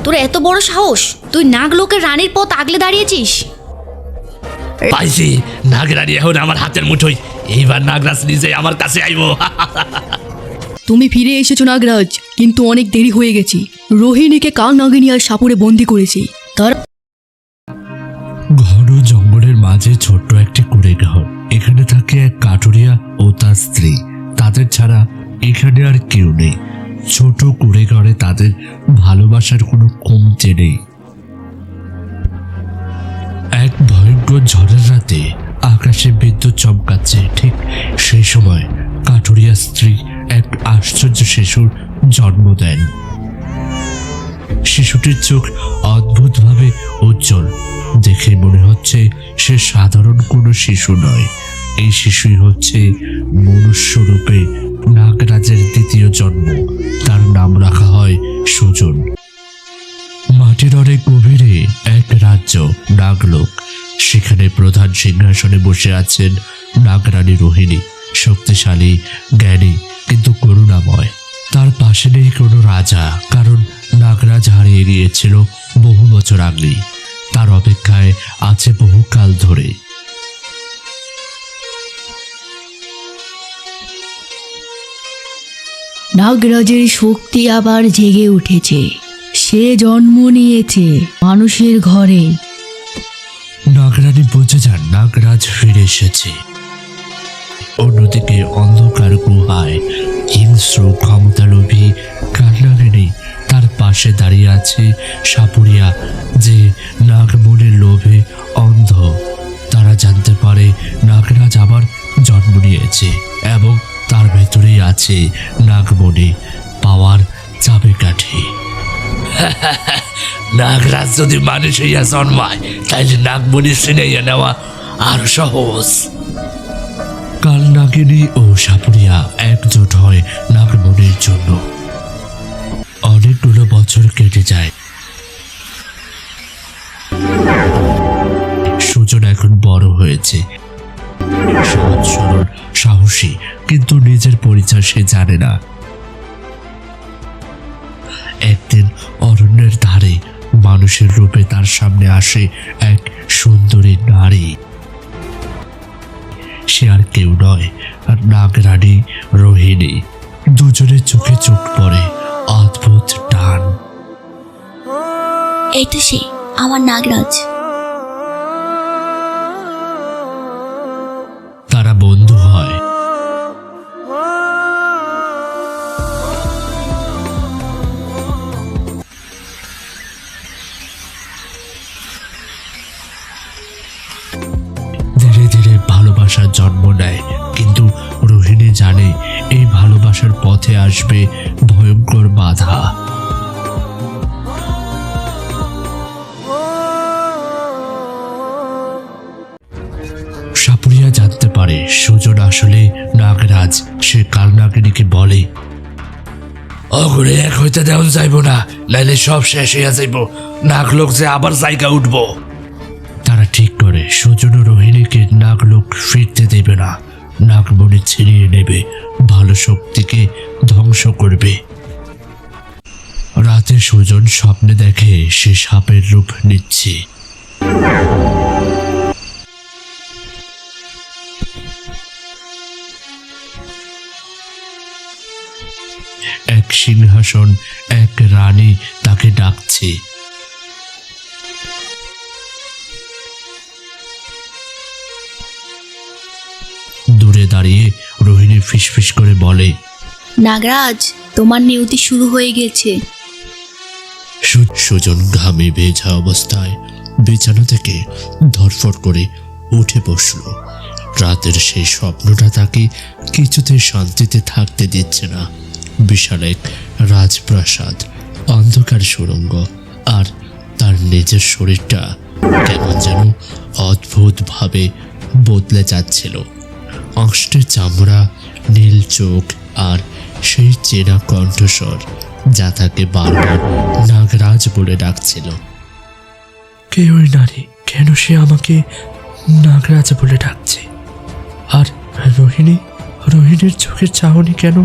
তোর এত বড় সাহস, তুই নাগলোকের রানীর পথ আগলে দাঁড়িয়েছিস। পাইছি, নাগরানী এখন আমার হাতের মুঠোয়। এইবার নাগরাজ নিজে আমার কাছে আইব। তুমি ফিরে এসেছো নাগরাজ, কিন্তু অনেক দেরি হয়ে গেছি। রোহিণীকে কাল নাগিনী আর সাপুরে বন্দি করেছি। তার ঘন জঙ্গলের মাঝে ছোট্ট একটি কুড়ে ঘর। এখানে থাকে এক কাঠুরিয়া ও তার স্ত্রী। তাদের ছাড়া এখানে আর কেউ নেই। ছোট কুড়ে ঘরে তাদের ভালোবাসার কোনো কমতি নেই। এক ভয়ঙ্কর ঝড়ের রাতে আকাশে বিদ্যুৎ চমকাচ্ছে। ঠিক সেই সময় কাঠুরিয়া স্ত্রী এক আশ্চর্য শিশুর জন্ম দেন। শিশুটির চোখ অদ্ভুতভাবে উজ্জ্বল। দেখে মনে হচ্ছে সে সাধারণ কোনো শিশু নয়। এই শিশুই হচ্ছে মনুষ্যরূপে নাগরাজের দ্বিতীয় জন্ম। তার নাম রাখা হয় সুজন। মাটির অনেক গভীরে এক রাজ্য, নাগলোক। সেখানে প্রধান সিংহাসনে বসে আছেন নাগরানী রোহিণী। শক্তিশালী, জ্ঞানী, কিন্তু করুণাময়। তার পাশে নেই কোনো রাজা, কারণ নাগরাজ হারিয়ে গিয়েছিল বহু বছর আগেই। তার অপেক্ষায় আছে বহুকাল ধরে। নাগরাজের শক্তি আবার জেগে উঠেছে। সে জন্ম নিয়েছে মানুষের ঘরে। নাগরানী বুঝে যান নাগরাজ ফিরে এসেছে। অন্যদিকে অন্ধকার গুহায় হিংস্র ক্ষমতালোভী কালনাগিনী তার পাশে দাঁড়িয়ে আছে সাপুরিয়া, যে নাগমণির লোভে অন্ধ। তারা জানতে পারে নাগরাজ আবার জন্ম নিয়েছে এবং তার ভেতরেই আছে নাগমণি, পাওয়ার চাবিকাঠি। নাগরাজ যদি মানুষ হইয়া জন্মায়, তাইলে নাগমণি ছিনাইয়া নেওয়া আর সহজ। কাল নাগিনী ও সাপুরিয়া একজোট হয় নাগমণির জন্য। অনেকগুলো বছর কেটে যায়। সুজন এখন বড় হয়েছে, সহজ সরল, সাহসী, কিন্তু নিজের পরিচয় সে জানে না। একদিন অরণ্যের ধারে মানুষের রূপে তার সামনে আসে এক সুন্দরী নারী। সে আর কেউ নয়, আর নাগরানী রোহিণী। দুজনের চোখে চোখ পড়ে, অদ্ভুত টান। এই তো সে, আমার নাগরাজ। তারা বন্ধু হয়। ধীরে ধীরে ভালোবাসার জন্ম নেয়, কিন্তু রোহিণী জানে এই ভালোবাসার পথে আসবে ভয়ঙ্কর বাধা। সাপুরিয়া জানতে পারে সুজন আসলে নাগরাজ। সে কালনাগিনীকে বলে, অগরে এক হইতে দেওয়া যাইব না, নাইলে সব শেষ হইয়া যাইব। নাগলোক যে আবার জায়গা উঠব। তারা ঠিক করে সুজন ও রোহিণীকে নাগলোক ফিরতে দেবে না। নাগমণি ছিনিয়ে নেবে, ভালো শক্তিকে ধ্বংস করবে। রাতে সুজন স্বপ্নে দেখে সে সাপের রূপ নিচ্ছে। এক সিংহাসন, এক রানী তাকে ডাকছে। দূরে দাঁড়িয়ে রোহিণী ফিসফিস করে বলে, নাগরাজ, তোমার নিয়তি শুরু হয়ে গেছে। সুজন ঘামে ভেজা অবস্থায় বিছানা থেকে ধরফর করে উঠে বসল। রাতের সেই স্বপ্নটা তাকে কিছুতে শান্তিতে থাকতে দিচ্ছে না। বিশাল এক রাজপ্রাসাদ, অন্ধকার সুড়ঙ্গ, আর তার নিজের শরীরটা কেমন যেন অদ্ভুতভাবে বদলে যাচ্ছিল। অষ্টের চামড়া, নীল চোখ, আর সেই চেনা কণ্ঠস্বর যা তাকে বারবার নাগরাজ বলে ডাকছিল। কে ওই নারী? কেন সে আমাকে নাগরাজ বলে ডাকছে? আর রোহিণীর চোখের চাহনি কেন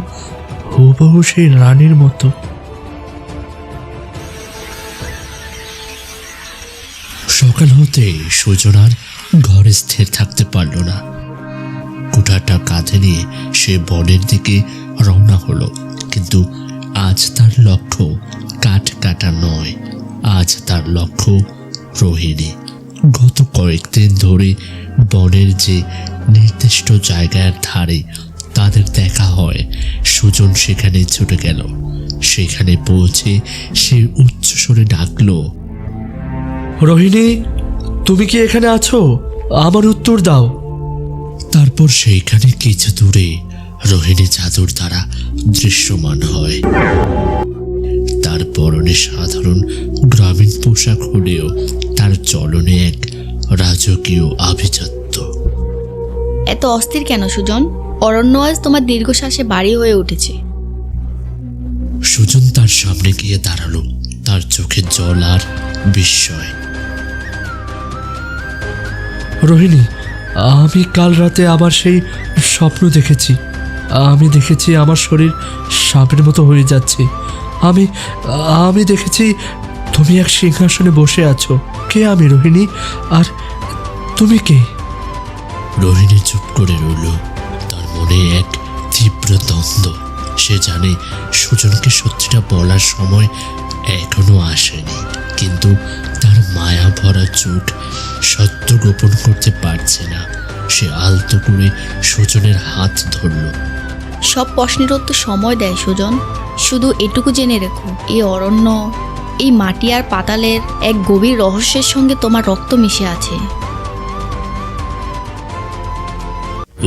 হুবহু সেই রানীর মতো? সকাল হতে সুজন আর ঘরে স্থির থাকতে পারল না। কুঠারটা কাঁধে নিয়ে সে বনের দিকে রওনা হলো। কিন্তু আজ তার লক্ষ্য কাঠ কাটা নয়, আজ তার লক্ষ্য রোহিণী। গত কয়েকদিন ধরে বনের যে নির্দিষ্ট জায়গার ধারে তাদের দেখা হয়, সুজন সেখানে ছুটে গেল। সেখানে পৌঁছে সে উচ্চস্বরে ডাকলো, রোহিণী, তুমি কি এখানে আছো? আমার উত্তর দাও। তারপর সেইখানে কিছু দূরে রোহিণী জাদুর দ্বারা দৃশ্যমান হয়। তার পরনে সাধারণ গ্রামীণ পোশাক হলেও তার চলনে এক রাজকীয় আভিজাত্য। এত অস্থির কেন সুজন? অরণ্য আজ তোমার দীর্ঘশ্বাসে বাড়ি হয়ে উঠেছে। সুজন তার সামনে গিয়ে দাঁড়ালো, তার চোখে জল আর বিস্ময়। রোহিণী, আমি কাল রাতে আবার সেই স্বপ্ন দেখেছি। আমি দেখেছি আমার শরীর সাপের মতো হয়ে যাচ্ছে। আমি দেখেছি তুমি এক সিংহাসনে বসে আছো। কে আমি রোহিণী, আর তুমি কে? রোহিণী চুপ করে রইল। তার মনে এক তীব্র দ্বন্দ্ব। সে জানে সুজনকে সত্যিটা বলার সময় এখনো আসেনি, কিন্তু তার মায়া ভরা চোখ সত্য গোপন করতে পারছে না। সে আলতো করে সুজনের হাত ধরল। সব প্রশ্নের উত্তর সময় দেয় সুজন। শুধু এটুকু জেনে রেখো, এই অরণ্য, এই মাটি আর পাতালের এক গভীর রহস্যের সঙ্গে তোমার রক্ত মিশে আছে।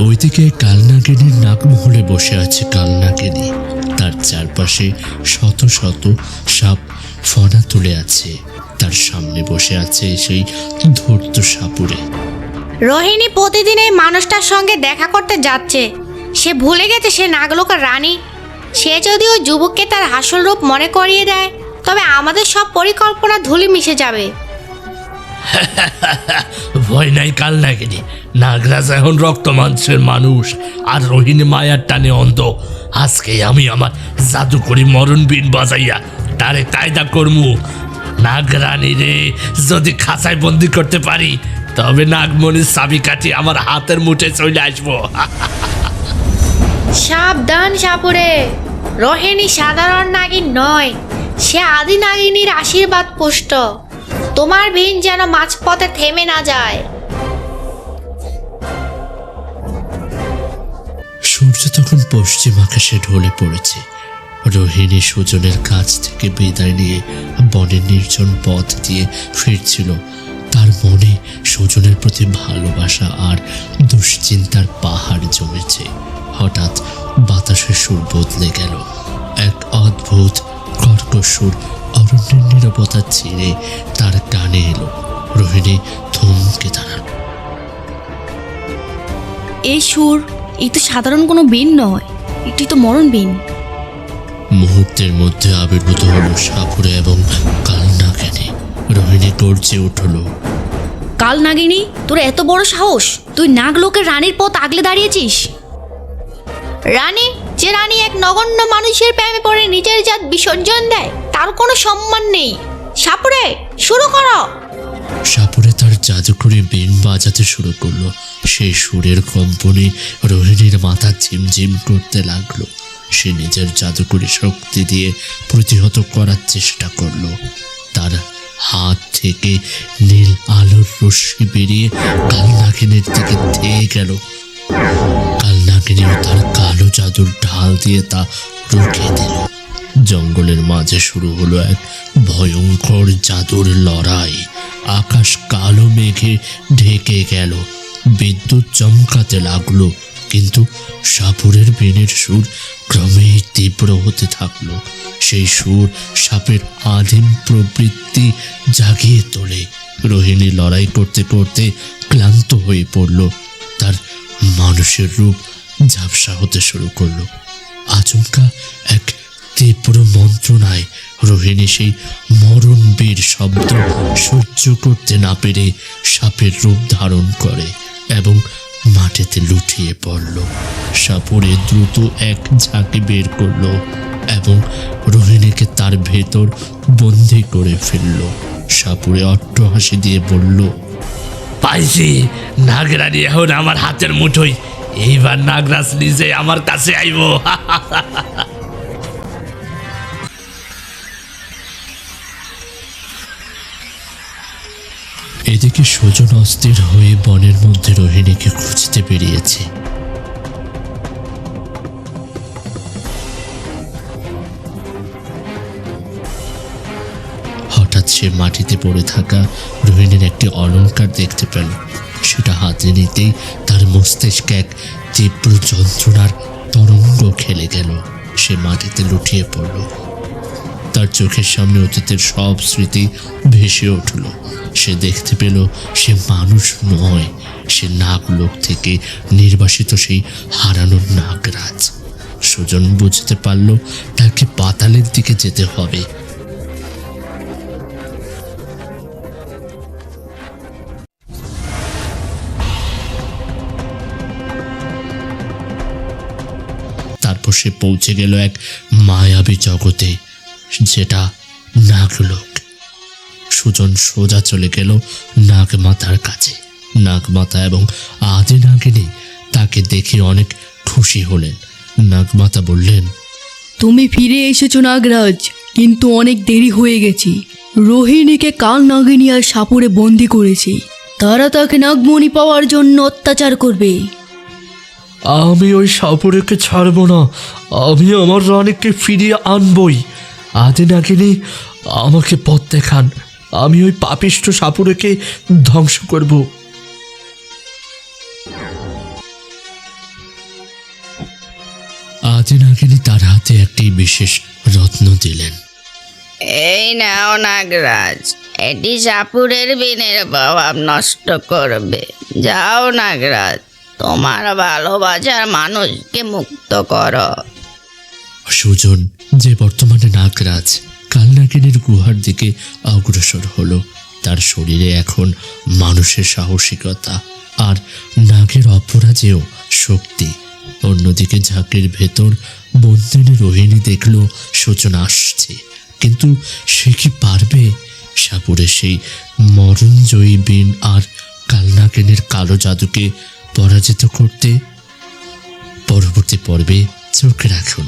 ওইদিকে কালনাগিনীর নাগমহলে বসে আছে কালনাগিনী। তার চারপাশে শত শত সাপ ফনা তুলে আছে। তার সামনে বসে আছে সেই ধূর্ত সাপুরে। রোহিণী প্রতিদিন এই মানুষটার সঙ্গে দেখা করতে যাচ্ছে। সে ভুলে গেছে সে নাগলোকের রানী। সে যদি ওই যুবককে তার আসল রূপ মনে করিয়ে দেয়, তবে আমাদের সব পরিকল্পনা ধুলি মিশে যাবে। ভয় নাই কালনাগিনী। নাগরাজ এখন রক্ত মাংসের মানুষ, আর রোহিণী মায়ার টানে অন্ধ। আজকে আমি আমার জাদু করি মরণ বিন বাজাইয়া তারে কায়দা করমু। নাগরানী রে যদি খাঁচায় বন্দি করতে পারি, তবে নাগমণির চাবি কাঠি আমার হাতের মুঠে চলে আসবো। সাবধান সাপুরে, রোহিণী সাধারণ নাগিন নয়, সে আদি নাগিনীর আশীর্বাদ পুষ্ট। তোমার ভিন যেন মাঝপথে থেমে না যায়। সূর্য তখন পশ্চিম আকাশে ঢলে পড়েছে। রোহিণী সুজনের কাছ থেকে বিদায় নিয়ে বনের নির্জন পথ দিয়ে ফিরছিল। তার মনে সুজনের প্রতি ভালোবাসা আর দুশ্চিন্তার পাহাড় জমেছে। হঠাৎ বাতাসের সুর বদলে গেল। এক অদ্ভুত কর্কশ সুর অরণ্যের নীরবতা ছিঁড়ে তার কানে এলো। রোহিণী থমকে দাঁড়ালো। এই সুর, এই তো সাধারণ কোনো বিন নয়, এটি তো মরণ বিন। মুহূর্তের মধ্যে আবির্ভূত হলো সাপুরে এবং কালনাগিনী। রোহিণী গর্জে উঠল, কালনাগিনী, তোর এত বড় সাহস! তুই নাগলোকের রানীর পথ আগলে দাঁড়িয়েছিস। রানী, যে রানী এক নগণ্য মানুষের প্রেমে পড়ে নিজের জাত বিসর্জন দেয়, তার কোনো সম্মান নেই। সাপুরে, শুরু করো। সাপুরে তার জাদুকরি বিন বাজাতে শুরু করলো। সেই সুরের কম্পনে রোহিণীর মাথা ঝিমঝিম করতে লাগলো। সে নিজের জাদুকরি শক্তি দিয়ে প্রতিহত করার চেষ্টা করলো। তার হাত থেকে নীল আলোর রশ্মি বেরিয়ে কালনাগিনীর দিকে ধেয়ে গেল। কালনাগিনীও তার কালো জাদুর ঢাল দিয়ে তা রুখে দিল। জঙ্গলের মাঝে শুরু হলো এক ভয়ঙ্কর জাদুর লড়াই। আকাশ কালো মেঘে ঢেকে গেল। বিদ্যুৎ চমকাতে লাগলো, কিন্তু সাপুরের বেনের সুর ক্রমেই তীব্র হতে থাকলো। সেই সুর সাপের আদিম প্রবৃত্তি জাগিয়ে তোলে। রোহিণী লড়াই করতে করতে ক্লান্ত হয়ে পড়ল। তার মানুষের রূপ ঝাপসা হতে শুরু করলো। আচমকা এক তীব্র মন্ত্রণায় রোহিণী সেই মরণবীর শব্দ সহ্য করতে না পেরে সাপের রূপ ধারণ করে এবং মাটিতে লুটিয়ে পড়ল। সাপুরে দ্রুত এক ঝাঁকি বের করলো এবং রোহিণীকে তার ভেতর বন্দি করে ফেলল। সাপুরে অট্ট হাসি দিয়ে বলল, পাইছি, নাগরানি এখন আমার হাতের মুঠোয়। এইবার নাগরাজ নিজে আমার কাছে আইব। এদিকে সুজন অস্থির হয়ে বনের মধ্যে রোহিণীকে খুঁজতে বেরিয়েছে। হঠাৎ সে মাটিতে পড়ে থাকা রোহিণীর একটি অলংকার দেখতে পেল। সেটা হাতে নিতেই তার মস্তিষ্কে এক তীব্র যন্ত্রণার তরঙ্গ খেলে গেল। সে মাটিতে লুটিয়ে পড়ল। তার চোখের সামনে অতীতের সব স্মৃতি ভেসে উঠল। সে দেখতে পেল সে মানুষ নয়, সে নাগলোক থেকে নির্বাসিত সেই হারানো নাগরাজ। সুজন বুঝতে পারল তাকে পাতালের দিকে যেতে হবে। তারপর সে পৌঁছে গেল এক মায়াবী জগতে, যেটা নাগলোক। সুজন সোজা চলে গেল নাগমাতার কাছে। নাগমাতা এবং আদি নাগিনী তাকে দেখে অনেক খুশি হলেন। নাগমাতা বললেন, তুমি ফিরে এসেছো নাগরাজ, কিন্তু অনেক দেরি হয়ে গেছি। রোহিণীকে কাল নাগিনী আর সাপুরে বন্দি করেছি। তারা তাকে নাগমণি পাওয়ার জন্য অত্যাচার করবে। আমি ওই সাপুরেকে ছাড়ব না। আমি আমার রানীকে ফিরিয়ে আনবই। আদি নাগিনী, আমাকে পথ দেখান। আমি ওই পাপিষ্ঠ সাপুরেকে ধ্বংস করব। আদি নাগিনী তার হাতে একটি বিশেষ রত্ন দিলেন। এই নাও নাগরাজ, এটি সাপুরের বিনের প্রভাব নষ্ট করবে। যাও নাগরাজ, তোমার ভালোবাসার মানুষকে মুক্ত করো। সুজন, যে বর্তমানে নাগরাজ, কালনাগিনীর গুহার দিকে অগ্রসর হলো। তার শরীরে এখন মানুষের সাহসিকতা আর নাগের অপরাজেয় শক্তি। অন্যদিকে ঝাঁকের ভেতর বন্দিনী রোহিণী দেখল সুজন আসছে, কিন্তু সে কি পারবে সাপুরে সেই মরণজয়ী বিন আর কালনাগিনীর কালো জাদুকে পরাজিত করতে? পরবর্তী পর্বে চোখ রাখুন।